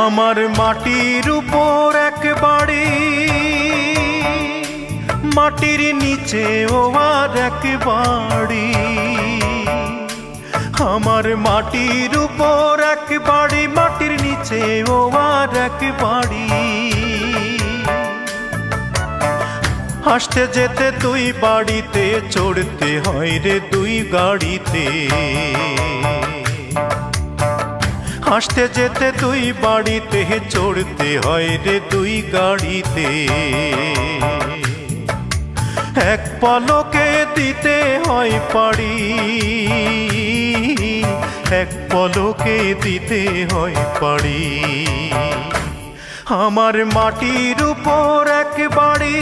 আমার মাটির উপর এক বাড়ি, মাটির নিচে ও আর এক বাড়ি। আমার মাটির উপর এক বাড়ি, মাটির নিচে ও আর এক বাড়ি। আসতে যেতে দুই বাড়িতে, চড়তে হয় রে দুই গাড়িতে। আসতে যেতে দুই বাড়িতে, চড়তে হয় রে দুই গাড়িতে। এক পলকে দিতে হয় পাড়ি, এক পলকে দিতে হয় পাড়ি। আমার মাটির উপর এক বাড়ি,